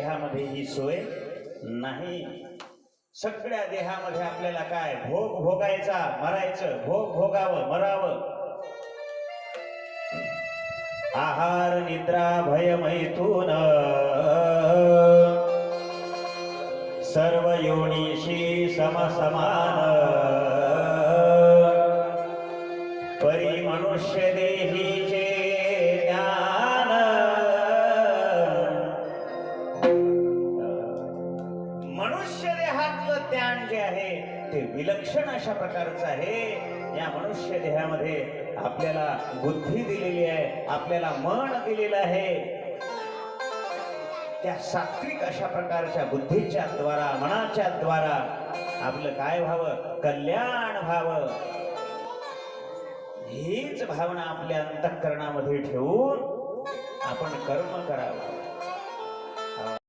देहामध्ये ही सोय नाही। सगळ्या देहामध्ये आपल्याला काय भोग भोगायचा, मरायचं, भोग भोगावं, मरावं। आहार निद्रा भय मैथुन सर्व योनिशी समसमान परी मनुष्य देहीचे ज्ञान मनुष्य देहातलं ज्ञान जे आहे ते विलक्षण अशा प्रकारचं आहे। या मनुष्य देहामध्ये आपल्याला बुद्धी दिलेली आहे, आपल्याला मन दिलेलं आहे। त्या सात्विक अशा प्रकारच्या बुद्धीच्या द्वारा, मनाच्या द्वारा आपलं काय व्हावं, कल्याण व्हावं, हीच भावना आपल्या अंतःकरणामध्ये ठेवून आपण कर्म करावं।